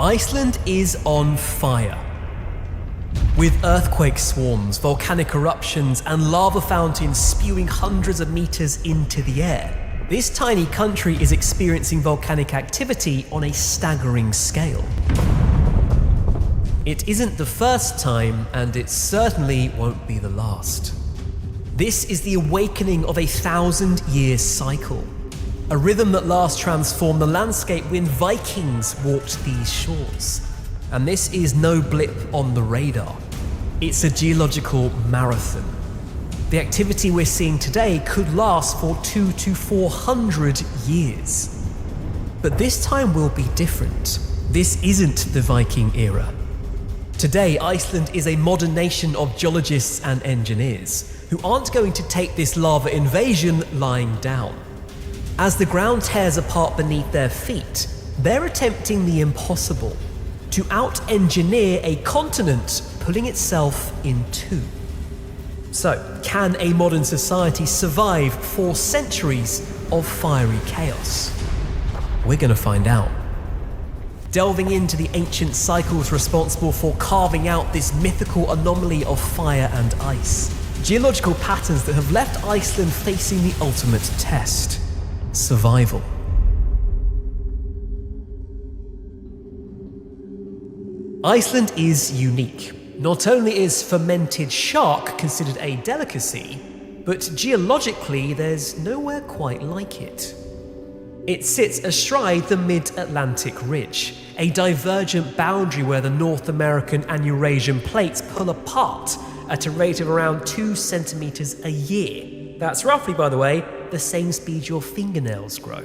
Iceland is on fire. With earthquake swarms, volcanic eruptions, and lava fountains spewing hundreds of meters into the air, this tiny country is experiencing volcanic activity on a staggering scale. It isn't the first time, and it certainly won't be the last. This is the awakening of a 1,000-year cycle, a rhythm that last transformed the landscape when Vikings walked these shores. And this is no blip on the radar. It's a geological marathon. The activity we're seeing today could last for 200 to 400 years. But this time will be different. This isn't the Viking era. Today, Iceland is a modern nation of geologists and engineers who aren't going to take this lava invasion lying down. As the ground tears apart beneath their feet, they're attempting the impossible: to out-engineer a continent pulling itself in two. So, can a modern society survive 4 centuries of fiery chaos? We're going to find out. Delving into the ancient cycles responsible for carving out this mythical anomaly of fire and ice. Geological patterns that have left Iceland facing the ultimate test: survival. Iceland is unique. Not only is fermented shark considered a delicacy, but geologically there's nowhere quite like it. It sits astride the mid-Atlantic ridge, a divergent boundary where the North American and Eurasian plates pull apart at a rate of around 2 centimeters a year. That's roughly, by the way, the same speed your fingernails grow.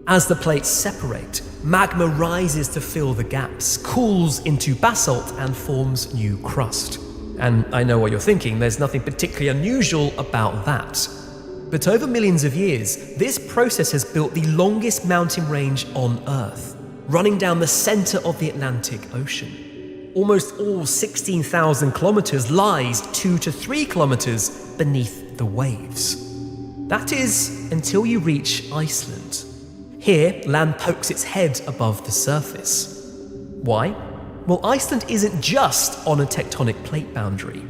As the plates separate, magma rises to fill the gaps, cools into basalt, and forms new crust. And I know what you're thinking, there's nothing particularly unusual about that. But over millions of years, this process has built the longest mountain range on Earth, running down the center of the Atlantic Ocean. Almost all 16,000 kilometers lies 2 to 3 kilometers beneath the waves. That is, until you reach Iceland. Here, land pokes its head above the surface. Why? Well, Iceland isn't just on a tectonic plate boundary.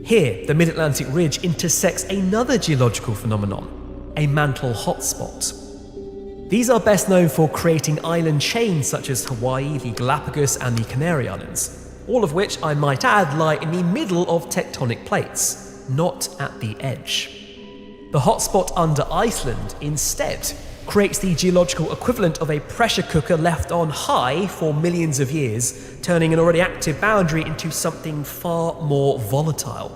Here, the mid-Atlantic ridge intersects another geological phenomenon, a mantle hotspot. These are best known for creating island chains such as Hawaii, the Galapagos, and the Canary Islands, all of which, I might add, lie in the middle of tectonic plates, not at the edge. The hotspot under Iceland, instead, creates the geological equivalent of a pressure cooker left on high for millions of years, turning an already active boundary into something far more volatile,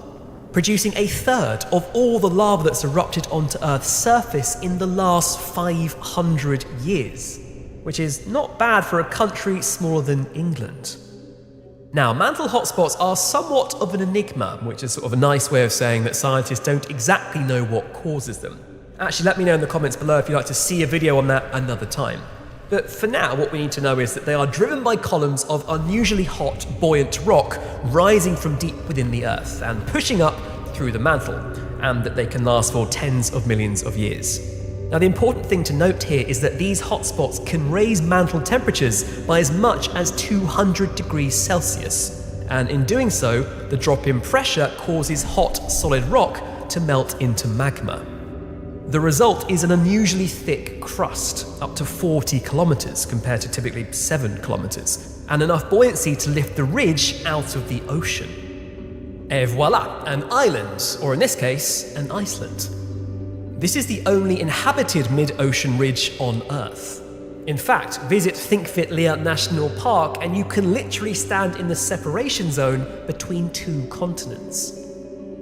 producing 1/3 of all the lava that's erupted onto Earth's surface in the last 500 years, which is not bad for a country smaller than England. Now, mantle hotspots are somewhat of an enigma, which is sort of a nice way of saying that scientists don't exactly know what causes them. Actually, let me know in the comments below if you'd like to see a video on that another time. But for now, what we need to know is that they are driven by columns of unusually hot, buoyant rock rising from deep within the Earth and pushing up through the mantle, and that they can last for tens of millions of years. Now, the important thing to note here is that these hotspots can raise mantle temperatures by as much as 200 degrees Celsius, and in doing so, the drop in pressure causes hot, solid rock to melt into magma. The result is an unusually thick crust, up to 40 kilometers compared to typically 7 kilometers, and enough buoyancy to lift the ridge out of the ocean. Et voila, an island, or in this case, an Iceland. This is the only inhabited mid-ocean ridge on Earth. In fact, visit Þingvellir National Park and you can literally stand in the separation zone between 2 continents.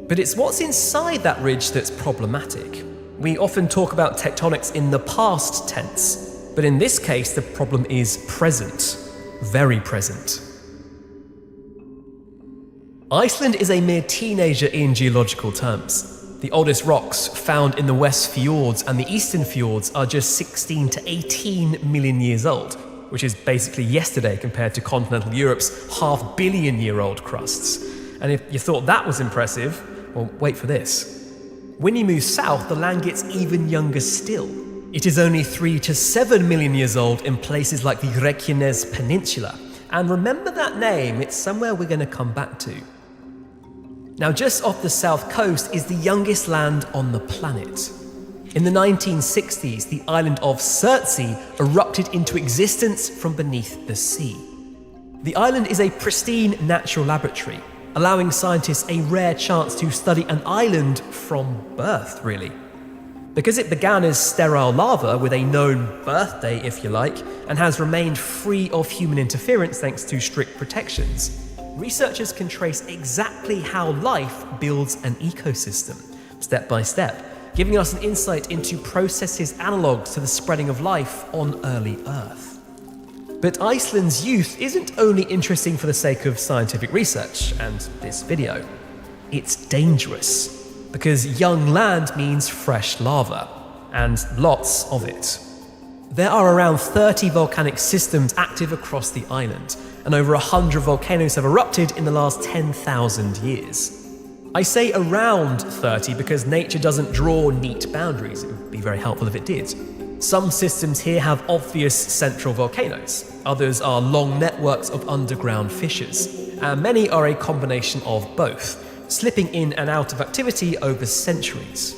But it's what's inside that ridge that's problematic. We often talk about tectonics in the past tense, but in this case the problem is present, very present. Iceland is a mere teenager in geological terms. The oldest rocks found in the West Fjords and the Eastern Fjords are just 16 to 18 million years old, which is basically yesterday compared to continental Europe's half-billion-year-old crusts. And if you thought that was impressive, well, wait for this. When you move south, the land gets even younger still. It is only 3 to 7 million years old in places like the Reykjanes Peninsula. And remember that name, it's somewhere we're going to come back to. Now, just off the south coast is the youngest land on the planet. In the 1960s, the island of Surtsey erupted into existence from beneath the sea. The island is a pristine natural laboratory, allowing scientists a rare chance to study an island from birth, really. Because it began as sterile lava with a known birthday, if you like, and has remained free of human interference thanks to strict protections, researchers can trace exactly how life builds an ecosystem, step by step, giving us an insight into processes analogues to the spreading of life on early Earth. But Iceland's youth isn't only interesting for the sake of scientific research and this video. It's dangerous, because young land means fresh lava, and lots of it. There are around 30 volcanic systems active across the island, and over 100 volcanoes have erupted in the last 10,000 years. I say around 30 because nature doesn't draw neat boundaries. It would be very helpful if it did. Some systems here have obvious central volcanoes, others are long networks of underground fissures, and many are a combination of both, slipping in and out of activity over centuries.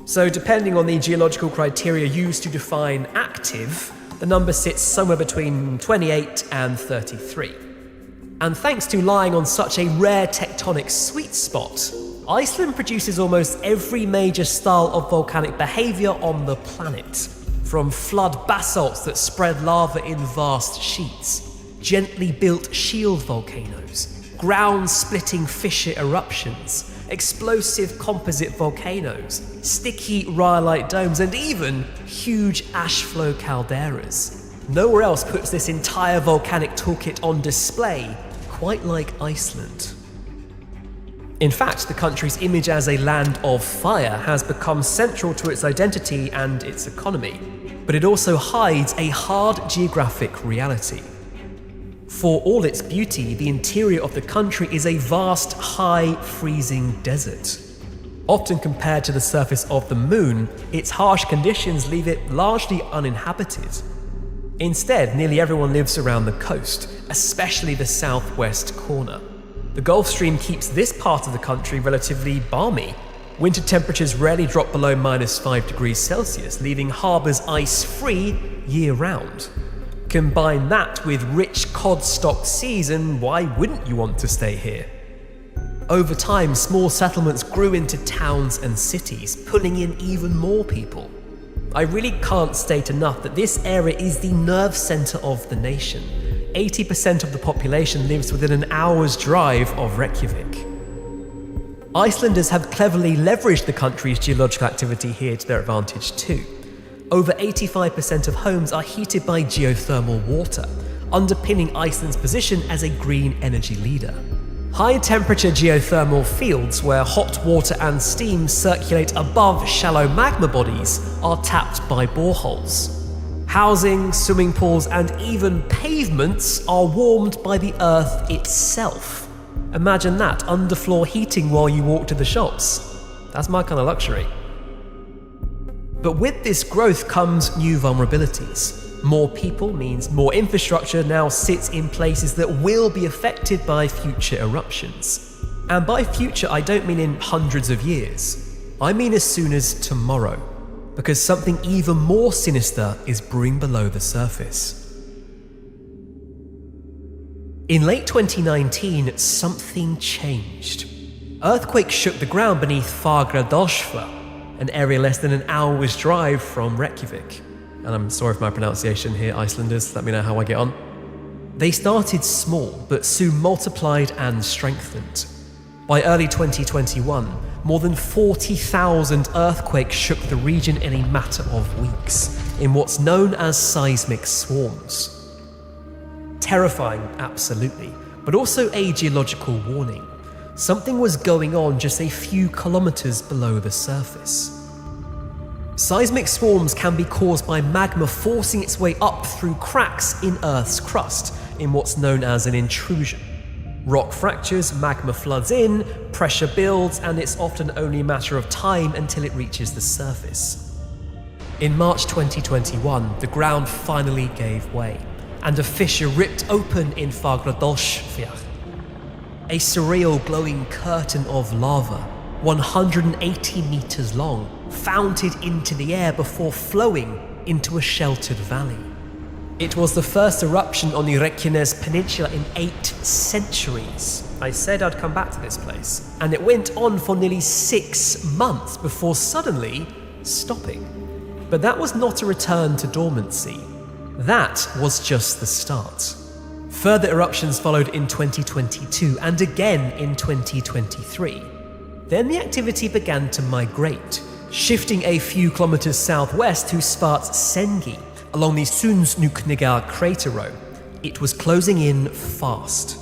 So depending on the geological criteria used to define active, the number sits somewhere between 28 and 33. And thanks to lying on such a rare tectonic sweet spot, Iceland produces almost every major style of volcanic behavior on the planet. From flood basalts that spread lava in vast sheets, gently built shield volcanoes, ground-splitting fissure eruptions, explosive composite volcanoes, sticky rhyolite domes, and even huge ash flow calderas. Nowhere else puts this entire volcanic toolkit on display quite like Iceland. In fact, the country's image as a land of fire has become central to its identity and its economy, but it also hides a hard geographic reality. For all its beauty, the interior of the country is a vast, high, freezing desert. Often compared to the surface of the moon, its harsh conditions leave it largely uninhabited. Instead, nearly everyone lives around the coast, especially the southwest corner. The Gulf Stream keeps this part of the country relatively balmy. Winter temperatures rarely drop below -5 degrees Celsius, leaving harbours ice-free year-round. Combine that with rich cod-stocked seas, and why wouldn't you want to stay here? Over time, small settlements grew into towns and cities, pulling in even more people. I really can't state enough that this area is the nerve centre of the nation. 80% of the population lives within an hour's drive of Reykjavik. Icelanders have cleverly leveraged the country's geological activity here to their advantage too. Over 85% of homes are heated by geothermal water, underpinning Iceland's position as a green energy leader. High-temperature geothermal fields where hot water and steam circulate above shallow magma bodies are tapped by boreholes. Housing, swimming pools, and even pavements are warmed by the earth itself. Imagine that, underfloor heating while you walk to the shops. That's my kind of luxury. But with this growth comes new vulnerabilities. More people means more infrastructure now sits in places that will be affected by future eruptions. And by future, I don't mean in hundreds of years. I mean as soon as tomorrow, because something even more sinister is brewing below the surface. In late 2019, something changed. Earthquakes shook the ground beneath Fagradalsfjall, an area less than an hour's drive from Reykjavik. And I'm sorry for my pronunciation here, Icelanders, let me know how I get on. They started small, but soon multiplied and strengthened. By early 2021, more than 40,000 earthquakes shook the region in a matter of weeks, in what's known as seismic swarms. Terrifying, absolutely, but also a geological warning. Something was going on just a few kilometers below the surface. Seismic swarms can be caused by magma forcing its way up through cracks in Earth's crust, in what's known as an intrusion. Rock fractures, magma floods in, pressure builds, and it's often only a matter of time until it reaches the surface. In March 2021, the ground finally gave way, and a fissure ripped open in Fagradalsfjall. A surreal glowing curtain of lava, 180 meters long, founted into the air before flowing into a sheltered valley. It was the first eruption on the Reykjanes Peninsula in 8 centuries. I said I'd come back to this place, and it went on for nearly 6 months before suddenly stopping. But that was not a return to dormancy. That was just the start. Further eruptions followed in 2022 and again in 2023. Then the activity began to migrate, shifting a few kilometers southwest to Svartsengi, along the Sundsnuknigar crater row. It was closing in fast.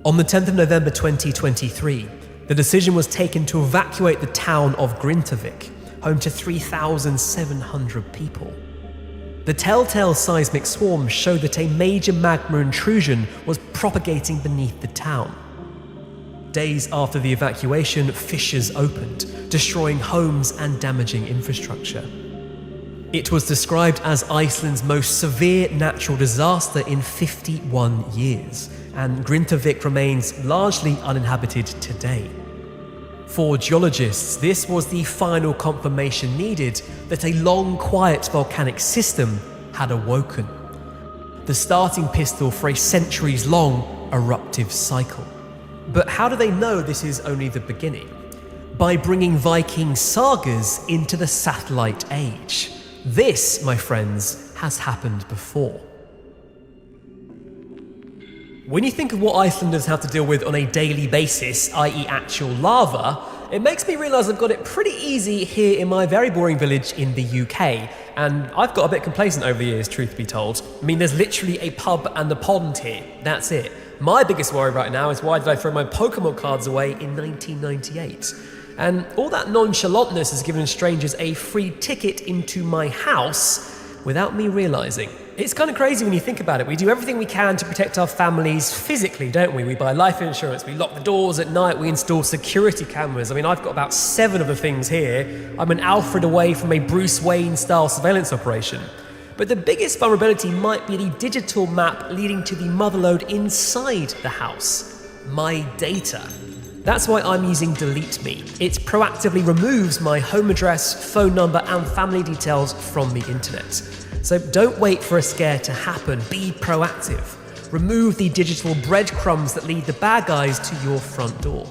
On the 10th of November 2023, the decision was taken to evacuate the town of Grintavik, home to 3,700 people. The telltale seismic swarm showed that a major magma intrusion was propagating beneath the town. Days after the evacuation, fissures opened, destroying homes and damaging infrastructure. It was described as Iceland's most severe natural disaster in 51 years, and Grintavik remains largely uninhabited today. For geologists, this was the final confirmation needed that a long, quiet volcanic system had awoken. The starting pistol for a centuries-long eruptive cycle. But how do they know this is only the beginning? By bringing Viking sagas into the satellite age. This, my friends, has happened before. When you think of what Icelanders have to deal with on a daily basis, i.e. actual lava, it makes me realise I've got it pretty easy here in my very boring village in the UK, and I've got a bit complacent over the years, truth be told. I mean, there's literally a pub and a pond here, that's it. My biggest worry right now is why did I throw my Pokemon cards away in 1998? And all that nonchalantness has given strangers a free ticket into my house without me realising. It's kind of crazy when you think about it. We do everything we can to protect our families physically, don't we? We buy life insurance, we lock the doors at night, we install security cameras. I mean, I've got about 7 of the things here. I'm an Alfred away from a Bruce Wayne-style surveillance operation. But the biggest vulnerability might be the digital map leading to the motherlode inside the house. My data. That's why I'm using Delete Me. It proactively removes my home address, phone number, and family details from the internet. So don't wait for a scare to happen, be proactive. Remove the digital breadcrumbs that lead the bad guys to your front door.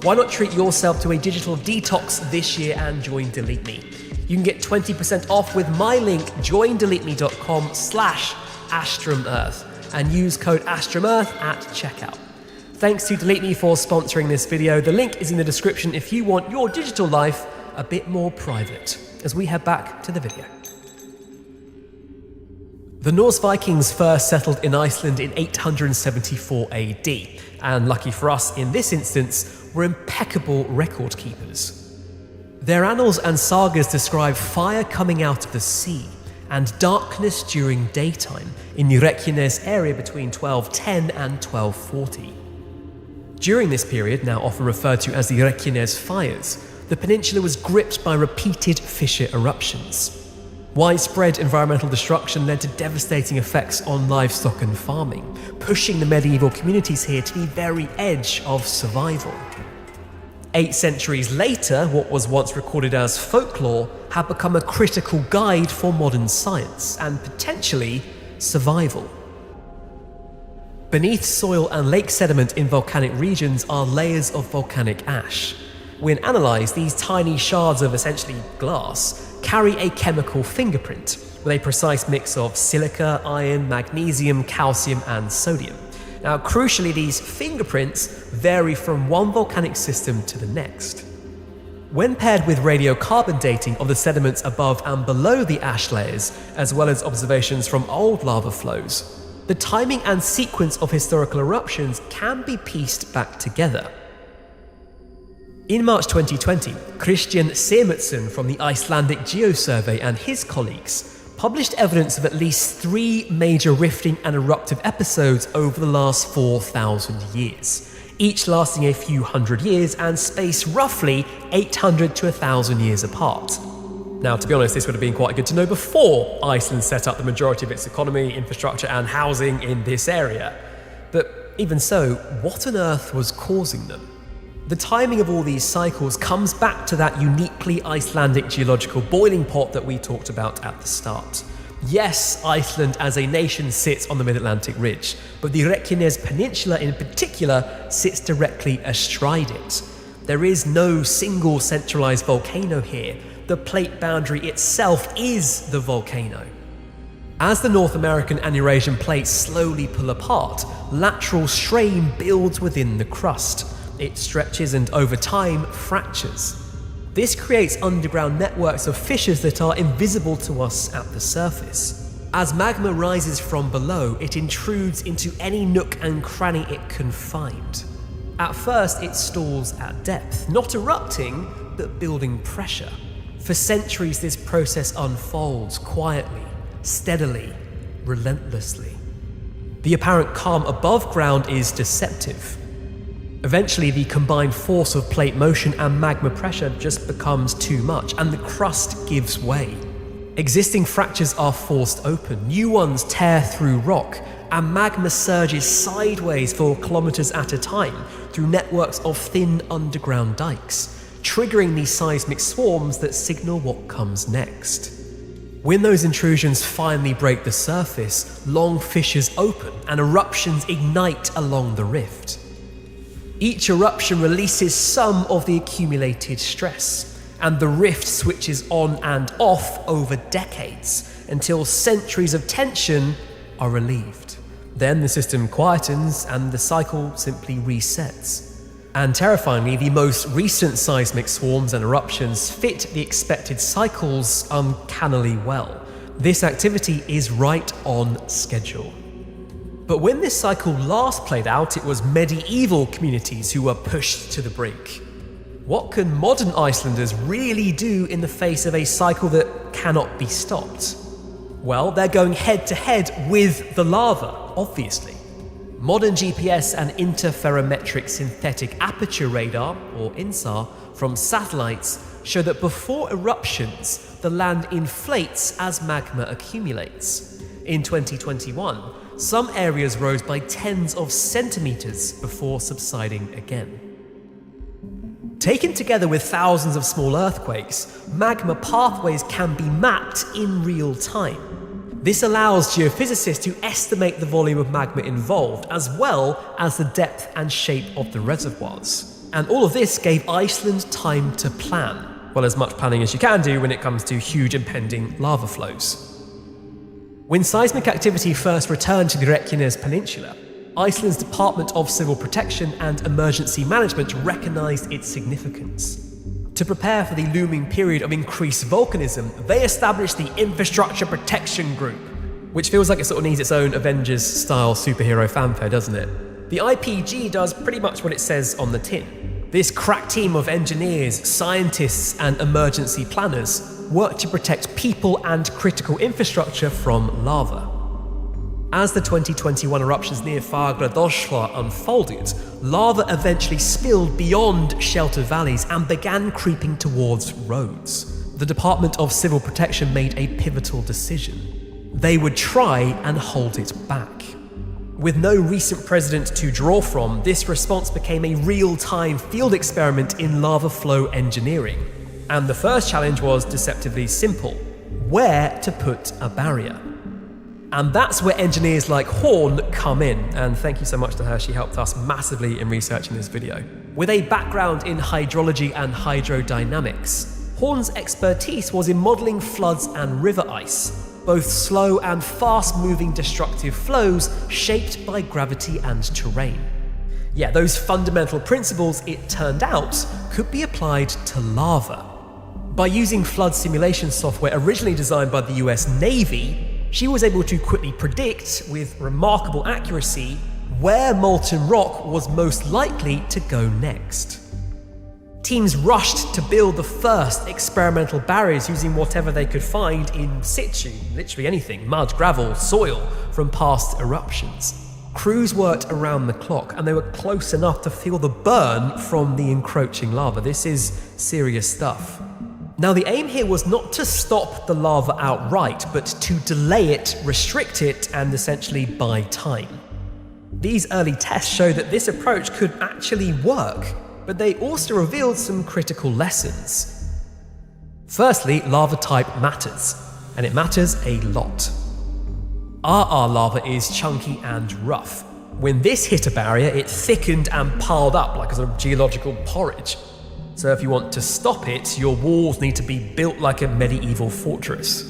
Why not treat yourself to a digital detox this year and join Delete Me? You can get 20% off with my link, joindeleteme.com/AstrumEarth, and use code AstrumEarth at checkout. Thanks to Delete Me for sponsoring this video. The link is in the description if you want your digital life a bit more private, as we head back to the video. The Norse Vikings first settled in Iceland in 874 AD, and lucky for us in this instance, were impeccable record keepers. Their annals and sagas describe fire coming out of the sea and darkness during daytime in the Reykjanes area between 1210 and 1240. During this period, now often referred to as the Reykjanes fires, the peninsula was gripped by repeated fissure eruptions. Widespread environmental destruction led to devastating effects on livestock and farming, pushing the medieval communities here to the very edge of survival. 8 centuries later, what was once recorded as folklore had become a critical guide for modern science and potentially survival. Beneath soil and lake sediment in volcanic regions are layers of volcanic ash. When analysed, these tiny shards of essentially glass carry a chemical fingerprint with a precise mix of silica, iron, magnesium, calcium, and sodium. Now, crucially, these fingerprints vary from one volcanic system to the next. When paired with radiocarbon dating of the sediments above and below the ash layers, as well as observations from old lava flows, the timing and sequence of historical eruptions can be pieced back together. In March 2020, Christian Semertson from the Icelandic Geosurvey and his colleagues published evidence of at least 3 major rifting and eruptive episodes over the last 4,000 years, each lasting a few hundred years and spaced roughly 800 to 1,000 years apart. Now, to be honest, this would have been quite good to know before Iceland set up the majority of its economy, infrastructure, and housing in this area. But even so, what on earth was causing them? The timing of all these cycles comes back to that uniquely Icelandic geological boiling pot that we talked about at the start. Yes, Iceland as a nation sits on the mid-Atlantic ridge, but the Reykjanes Peninsula in particular sits directly astride it. There is no single centralized volcano here. The plate boundary itself is the volcano. As the North American and Eurasian plates slowly pull apart, lateral strain builds within the crust. It stretches and over time fractures. This creates underground networks of fissures that are invisible to us at the surface. As magma rises from below, it intrudes into any nook and cranny it can find. At first, it stalls at depth, not erupting, but building pressure. For centuries, this process unfolds quietly, steadily, relentlessly. The apparent calm above ground is deceptive. Eventually, the combined force of plate motion and magma pressure just becomes too much, and the crust gives way. Existing fractures are forced open, new ones tear through rock, and magma surges sideways for kilometers at a time through networks of thin underground dikes, triggering these seismic swarms that signal what comes next. When those intrusions finally break the surface, long fissures open and eruptions ignite along the rift. Each eruption releases some of the accumulated stress, and the rift switches on and off over decades until centuries of tension are relieved. Then the system quietens and the cycle simply resets. And terrifyingly, the most recent seismic swarms and eruptions fit the expected cycles uncannily well. This activity is right on schedule. But when this cycle last played out, it was medieval communities who were pushed to the brink. What can modern Icelanders really do in the face of a cycle that cannot be stopped? Well, they're going head to head with the lava, obviously. Modern GPS and interferometric synthetic aperture radar, or INSAR, from satellites show that before eruptions, the land inflates as magma accumulates. In 2021, some areas rose by tens of centimeters before subsiding again. Taken together with thousands of small earthquakes, magma pathways can be mapped in real time. This allows geophysicists to estimate the volume of magma involved, as well as the depth and shape of the reservoirs. And all of this gave Iceland time to plan. Well, as much planning as you can do when it comes to huge impending lava flows. When seismic activity first returned to the Reykjanes Peninsula, Iceland's Department of Civil Protection and Emergency Management recognized its significance. To prepare for the looming period of increased volcanism, they established the Infrastructure Protection Group, which feels like it sort of needs its own Avengers-style superhero fanfare, doesn't it? The IPG does pretty much what it says on the tin. This crack team of engineers, scientists, and emergency planners work to protect people and critical infrastructure from lava. As the 2021 eruptions near Fagradalsfjall unfolded, lava eventually spilled beyond sheltered valleys and began creeping towards roads. The Department of Civil Protection made a pivotal decision. They would try and hold it back. With no recent president to draw from, this response became a real-time field experiment in lava flow engineering. And the first challenge was deceptively simple: where to put a barrier. And that's where engineers like Horn come in, and thank you so much to her, she helped us massively in researching this video. With a background in hydrology and hydrodynamics, Horn's expertise was in modelling floods and river ice, both slow and fast-moving destructive flows shaped by gravity and terrain. Yeah, those fundamental principles, it turned out, could be applied to lava. By using flood simulation software originally designed by the US Navy, she was able to quickly predict, with remarkable accuracy, where molten rock was most likely to go next. Teams rushed to build the first experimental barriers using whatever they could find in situ, literally anything, mud, gravel, soil, from past eruptions. Crews worked around the clock, and they were close enough to feel the burn from the encroaching lava. This is serious stuff. Now, the aim here was not to stop the lava outright, but to delay it, restrict it, and essentially buy time. These early tests show that this approach could actually work, but they also revealed some critical lessons. Firstly, lava type matters, and it matters a lot. RR lava is chunky and rough. When this hit a barrier, it thickened and piled up like a sort of geological porridge. So if you want to stop it, your walls need to be built like a medieval fortress.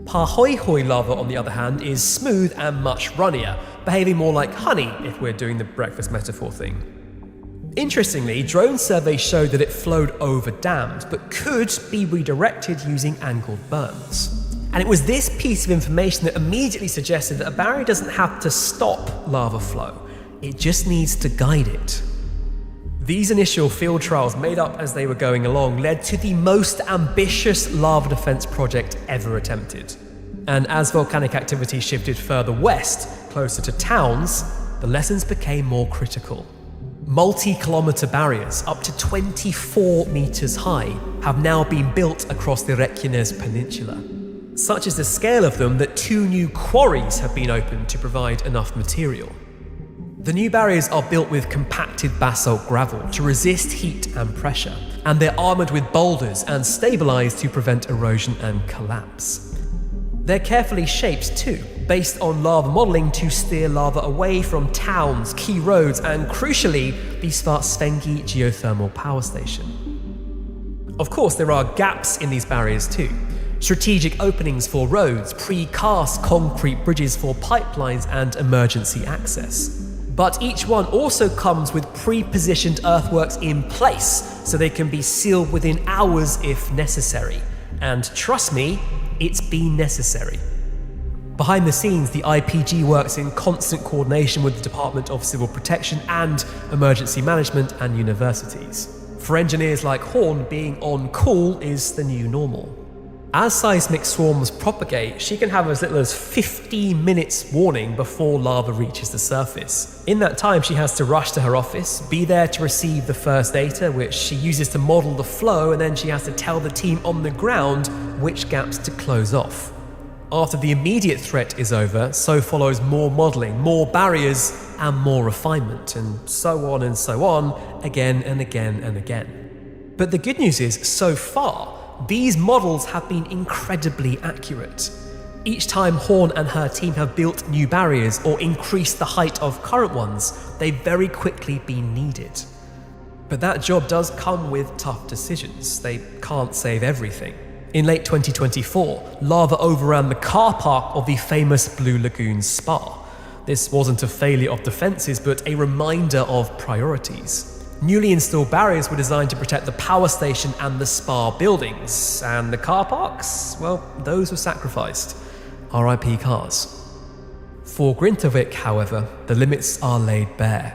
Pahoehoe lava, on the other hand, is smooth and much runnier, behaving more like honey if we're doing the breakfast metaphor thing. Interestingly, drone surveys showed that it flowed over dams, but could be redirected using angled berms. And it was this piece of information that immediately suggested that a barrier doesn't have to stop lava flow, it just needs to guide it. These initial field trials, made up as they were going along, led to the most ambitious lava defense project ever attempted. And as volcanic activity shifted further west, closer to towns, the lessons became more critical. Multi-kilometer barriers, up to 24 meters high, have now been built across the Reykjanes Peninsula. Such is the scale of them that 2 new quarries have been opened to provide enough material. The new barriers are built with compacted basalt gravel to resist heat and pressure, and they're armoured with boulders and stabilised to prevent erosion and collapse. They're carefully shaped too, based on lava modelling to steer lava away from towns, key roads, and crucially, the Svartsengi geothermal power station. Of course, there are gaps in these barriers too. Strategic openings for roads, pre-cast concrete bridges for pipelines and emergency access. But each one also comes with pre-positioned earthworks in place, so they can be sealed within hours if necessary. And trust me, it's been necessary. Behind the scenes, the IPG works in constant coordination with the Department of Civil Protection and Emergency Management and universities. For engineers like Horn, being on call is the new normal. As seismic swarms propagate, she can have as little as 15 minutes warning before lava reaches the surface. In that time, she has to rush to her office, be there to receive the first data, which she uses to model the flow, and then she has to tell the team on the ground which gaps to close off. After the immediate threat is over, so follows more modelling, more barriers, and more refinement, and so on, again and again and again. But the good news is, so far, these models have been incredibly accurate. Each time Horn and her team have built new barriers or increased the height of current ones, they've very quickly been needed. But that job does come with tough decisions. They can't save everything. In late 2024, lava overran the car park of the famous Blue Lagoon Spa. This wasn't a failure of defences, but a reminder of priorities. Newly installed barriers were designed to protect the power station and the spa buildings, and the car parks, well, those were sacrificed. RIP cars. For Grintavik, however, the limits are laid bare.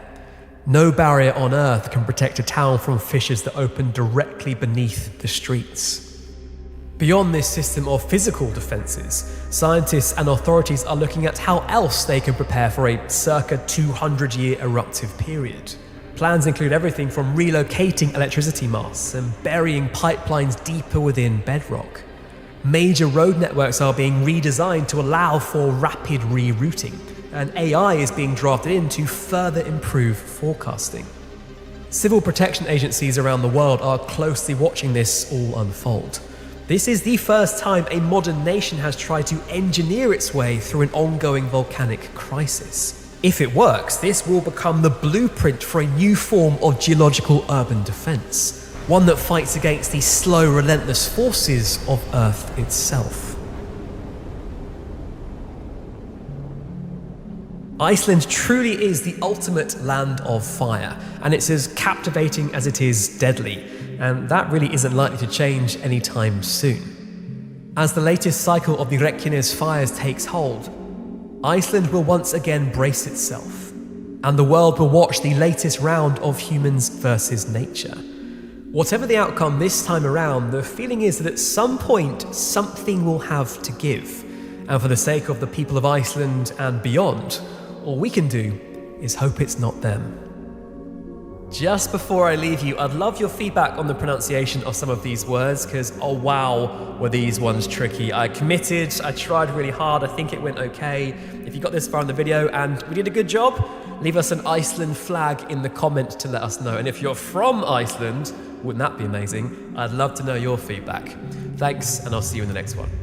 No barrier on Earth can protect a town from fissures that open directly beneath the streets. Beyond this system of physical defences, scientists and authorities are looking at how else they can prepare for a circa 200-year eruptive period. Plans include everything from relocating electricity masts and burying pipelines deeper within bedrock. Major road networks are being redesigned to allow for rapid rerouting, and AI is being drafted in to further improve forecasting. Civil protection agencies around the world are closely watching this all unfold. This is the first time a modern nation has tried to engineer its way through an ongoing volcanic crisis. If it works, this will become the blueprint for a new form of geological urban defense, one that fights against the slow, relentless forces of Earth itself. Iceland truly is the ultimate land of fire, and it's as captivating as it is deadly, and that really isn't likely to change anytime soon. As the latest cycle of the Reykjanes fires takes hold, Iceland will once again brace itself, and the world will watch the latest round of humans versus nature. Whatever the outcome this time around, the feeling is that at some point, something will have to give. And for the sake of the people of Iceland and beyond, all we can do is hope it's not them. Just before I leave you, I'd love your feedback on the pronunciation of some of these words, because oh wow, were these ones tricky. I committed, I tried really hard, I think it went okay. If you got this far in the video and we did a good job, leave us an Iceland flag in the comment to let us know. And if you're from Iceland, wouldn't that be amazing? I'd love to know your feedback. Thanks, and I'll see you in the next one.